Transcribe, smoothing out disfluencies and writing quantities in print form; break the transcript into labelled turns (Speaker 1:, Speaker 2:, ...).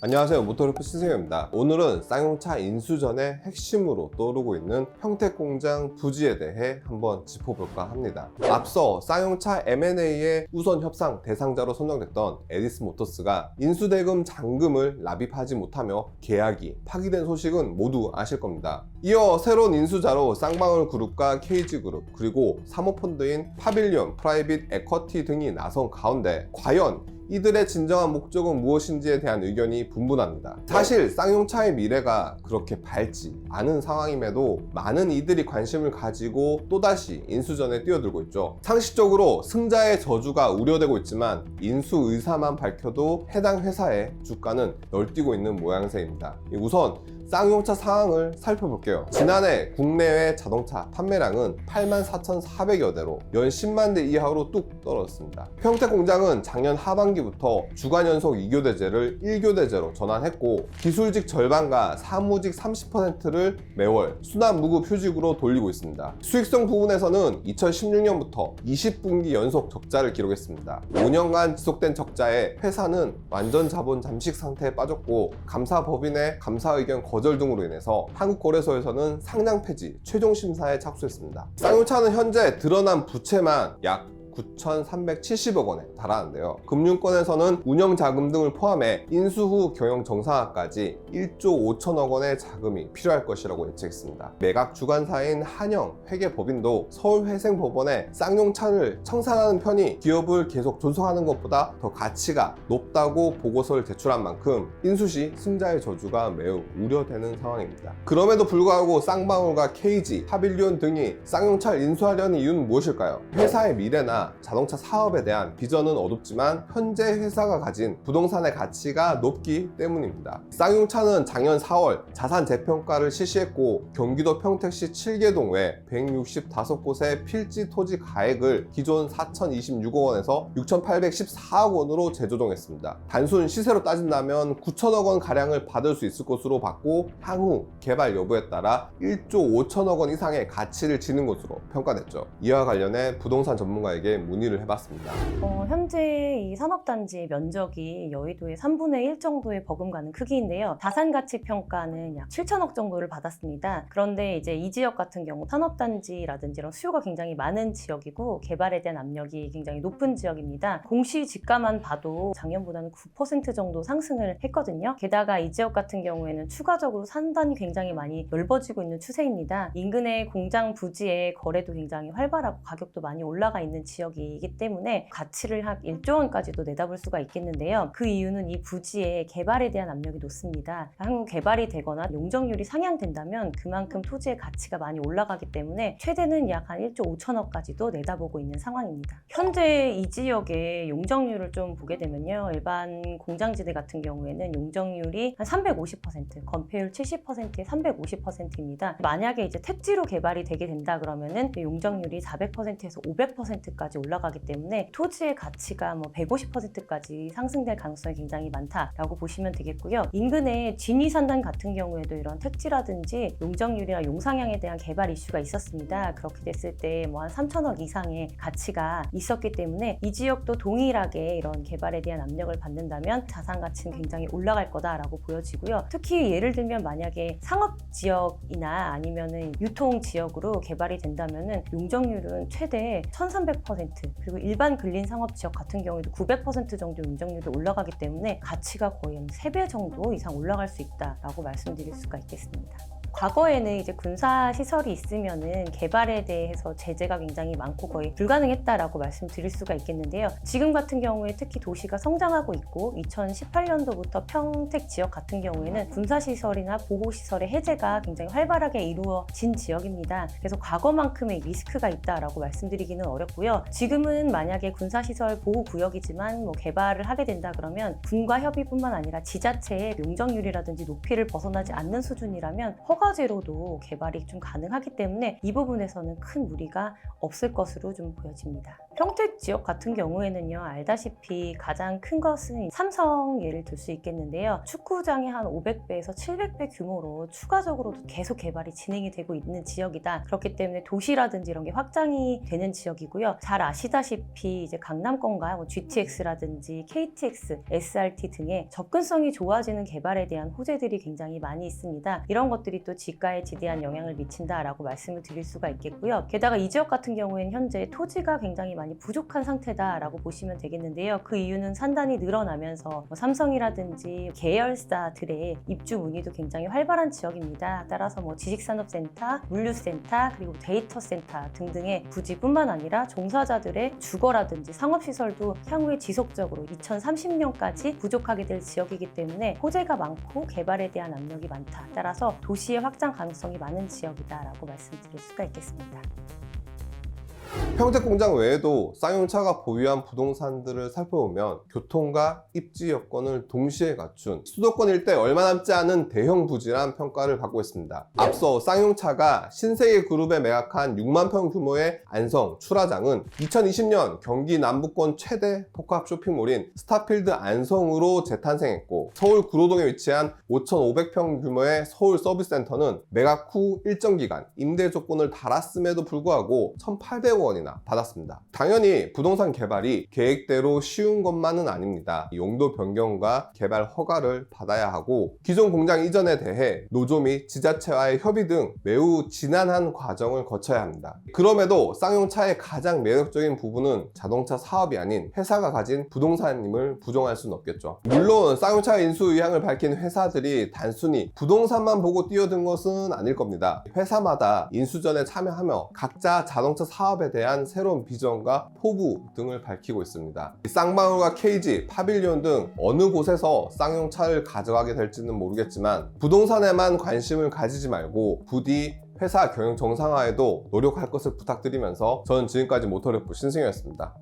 Speaker 1: 안녕하세요, 모터리프 신승엽입니다. 오늘은 쌍용차 인수전의 핵심으로 떠오르고 있는 평택공장 부지에 대해 한번 짚어볼까 합니다. 앞서 쌍용차 M&A의 우선 협상 대상자로 선정됐던 에디스 모터스가 인수대금 잔금을 납입하지 못하며 계약이 파기된 소식은 모두 아실 겁니다. 이어 새로운 인수자로 쌍방울 그룹과 KG그룹 그리고 사모펀드인 파빌리온 프라이빗 에쿼티 등이 나선 가운데 과연 이들의 진정한 목적은 무엇인지에 대한 의견이 분분합니다. 사실 쌍용차의 미래가 그렇게 밝지 않은 상황임에도 많은 이들이 관심을 가지고 또다시 인수전에 뛰어들고 있죠. 상식적으로 승자의 저주가 우려되고 있지만 인수 의사만 밝혀도 해당 회사의 주가는 널뛰고 있는 모양새입니다. 우선 쌍용차 상황을 살펴볼게요. 지난해 국내외 자동차 판매량은 84,400여 대로 연 10만 대 이하로 뚝 떨어졌습니다. 평택공장은 작년 하반기부터 주간 연속 2교대제를 1교대제로 전환했고 기술직 절반과 사무직 30%를 매월 순환무급 휴직으로 돌리고 있습니다. 수익성 부분에서는 2016년부터 20분기 연속 적자를 기록했습니다. 5년간 지속된 적자에 회사는 완전 자본 잠식 상태에 빠졌고 감사법인의 감사 의견 거절 등으로 인해서 한국거래소에서는 상장 폐지 최종 심사에 착수했습니다. 쌍용차는 현재 드러난 부채만 약 9,370억 원에 달하는데요. 금융권에서는 운영자금 등을 포함해 인수 후 경영 정상화까지 1조 5천억 원의 자금이 필요할 것이라고 예측했습니다. 매각 주관사인 한영 회계법인도 서울회생법원에 쌍용차를 청산하는 편이 기업을 계속 존속하는 것보다 더 가치가 높다고 보고서를 제출한 만큼 인수 시 승자의 저주가 매우 우려되는 상황입니다. 그럼에도 불구하고 쌍방울과 KG, 파빌리온 등이 쌍용차를 인수하려는 이유는 무엇일까요? 회사의 미래나 자동차 사업에 대한 비전은 어둡지만 현재 회사가 가진 부동산의 가치가 높기 때문입니다. 쌍용차는 작년 4월 자산 재평가를 실시했고 경기도 평택시 7개동 외 165곳의 필지 토지 가액을 기존 4,026억 원에서 6,814억 원으로 재조정했습니다. 단순 시세로 따진다면 9천억 원 가량을 받을 수 있을 것으로 봤고 향후 개발 여부에 따라 1조 5천억 원 이상의 가치를 지닌 것으로 평가됐죠. 이와 관련해 부동산 전문가에게 문의를 해봤습니다.
Speaker 2: 현재 이 산업단지 면적이 여의도의 3분의 1 정도에 버금가는 크기인데요. 자산가치 평가는 약 7천억 정도를 받았습니다. 그런데 이제 이 지역 같은 경우 산업단지라든지 이런 수요가 굉장히 많은 지역이고 개발에 대한 압력이 굉장히 높은 지역입니다. 공시 지가만 봐도 작년보다는 9% 정도 상승을 했거든요. 게다가 이 지역 같은 경우에는 추가적으로 산단이 굉장히 많이 넓어지고 있는 추세입니다. 인근의 공장 부지의 거래도 굉장히 활발하고 가격도 많이 올라가 있는 지역이기 때문에 가치를 한 1조 원까지도 내다볼 수가 있겠는데요. 그 이유는 이 부지의 개발에 대한 압력이 높습니다. 향후 개발이 되거나 용적률이 상향된다면 그만큼 토지의 가치가 많이 올라가기 때문에 최대는 약 한 1조 5천억까지도 내다보고 있는 상황입니다. 현재 이 지역의 용적률을 좀 보게 되면요. 일반 공장지대 같은 경우에는 용적률이 한 350%, 건폐율 70%에 350%입니다. 만약에 이제 택지로 개발이 되게 된다 그러면은 용적률이 400%에서 500%까지 올라가기 때문에 토지의 가치가 150%까지 상승될 가능성이 굉장히 많다라고 보시면 되겠고요. 인근의 진위산단 같은 경우에도 이런 택지라든지 용적률이나 용상향에 대한 개발 이슈가 있었습니다. 그렇게 됐을 때 한 3천억 이상의 가치가 있었기 때문에 이 지역도 동일하게 이런 개발에 대한 압력을 받는다면 자산 가치는 굉장히 올라갈 거다라고 보여지고요. 특히 예를 들면 만약에 상업 지역이나 아니면은 유통 지역으로 개발이 된다면은 용적률은 최대 1,300% 그리고 일반 근린 상업 지역 같은 경우에도 900% 정도 용적률도 올라가기 때문에 가치가 거의 한 3배 정도 이상 올라갈 수 있다라고 말씀드릴 수가 있겠습니다. 과거에는 이제 군사 시설이 있으면은 개발에 대해서 제재가 굉장히 많고 거의 불가능했다라고 말씀드릴 수가 있겠는데요. 지금 같은 경우에 특히 도시가 성장하고 있고 2018년도부터 평택 지역 같은 경우에는 군사 시설이나 보호 시설의 해제가 굉장히 활발하게 이루어진 지역입니다. 그래서 과거만큼의 리스크가 있다라고 말씀드리기는 어렵고요. 지금은 만약에 군사 시설 보호 구역이지만 개발을 하게 된다 그러면 군과 협의뿐만 아니라 지자체의 용적률이라든지 높이를 벗어나지 않는 수준이라면 허가제로도 개발이 좀 가능하기 때문에 이 부분에서는 큰 무리가 없을 것으로 좀 보여집니다. 평택 지역 같은 경우에는요, 알다시피 가장 큰 것은 삼성 예를 들 수 있겠는데요. 축구장이 한 500배에서 700배 규모로 추가적으로도 계속 개발이 진행이 되고 있는 지역이다. 그렇기 때문에 도시라든지 이런 게 확장이 되는 지역이고요. 잘 아시다시피 이제 강남권과 GTX라든지 KTX, SRT 등의 접근성이 좋아지는 개발에 대한 호재들이 굉장히 많이 있습니다. 이런 것들이 또 지가에 지대한 영향을 미친다라고 말씀을 드릴 수가 있겠고요. 게다가 이 지역 같은 경우에는 현재 토지가 굉장히 많이 부족한 상태다라고 보시면 되겠는데요. 그 이유는 산단이 늘어나면서 삼성이라든지 계열사들의 입주 문의도 굉장히 활발한 지역입니다. 따라서 지식산업센터, 물류센터, 그리고 데이터센터 등등의 부지뿐만 아니라 종사자들의 주거라든지 상업시설도 향후에 지속적으로 2030년까지 부족하게 될 지역이기 때문에 호재가 많고 개발에 대한 압력이 많다. 따라서 도시의 확장 가능성이 많은 지역이다라고 말씀드릴 수가 있겠습니다.
Speaker 1: 평택공장 외에도 쌍용차가 보유한 부동산들을 살펴보면 교통과 입지 여건을 동시에 갖춘 수도권 일대 얼마 남지 않은 대형 부지란 평가를 받고 있습니다. 앞서 쌍용차가 신세계그룹에 매각한 6만 평 규모의 안성 출하장은 2020년 경기 남부권 최대 복합 쇼핑몰인 스타필드 안성으로 재탄생했고, 서울 구로동에 위치한 5,500평 규모의 서울 서비스센터는 매각 후 일정 기간 임대 조건을 달았음에도 불구하고 1,800원이나 받았습니다. 당연히 부동산 개발이 계획대로 쉬운 것만은 아닙니다. 용도 변경과 개발 허가를 받아야 하고, 기존 공장 이전에 대해 노조 및 지자체와의 협의 등 매우 지난한 과정을 거쳐야 합니다. 그럼에도 쌍용차의 가장 매력적인 부분은 자동차 사업이 아닌 회사가 가진 부동산임을 부정할 수는 없겠죠. 물론 쌍용차 인수 의향을 밝힌 회사들이 단순히 부동산만 보고 뛰어든 것은 아닐 겁니다. 회사마다 인수전에 참여하며 각자 자동차 사업에 대한 새로운 비전과 포부 등을 밝히고 있습니다. 쌍방울과 KG, 파빌리온 등 어느 곳에서 쌍용차를 가져가게 될지는 모르겠지만 부동산에만 관심을 가지지 말고 부디 회사 경영 정상화에도 노력할 것을 부탁드리면서 저는 지금까지 모터레프 신승현이었습니다.